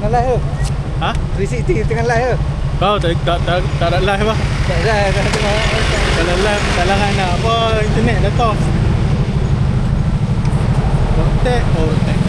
tengah live ke? Ha? 360 tengah live ke? Kau tak ada live lah. Tak live dah tengah. Kalau live salangan nak apa internet data. Rotek. Rotek.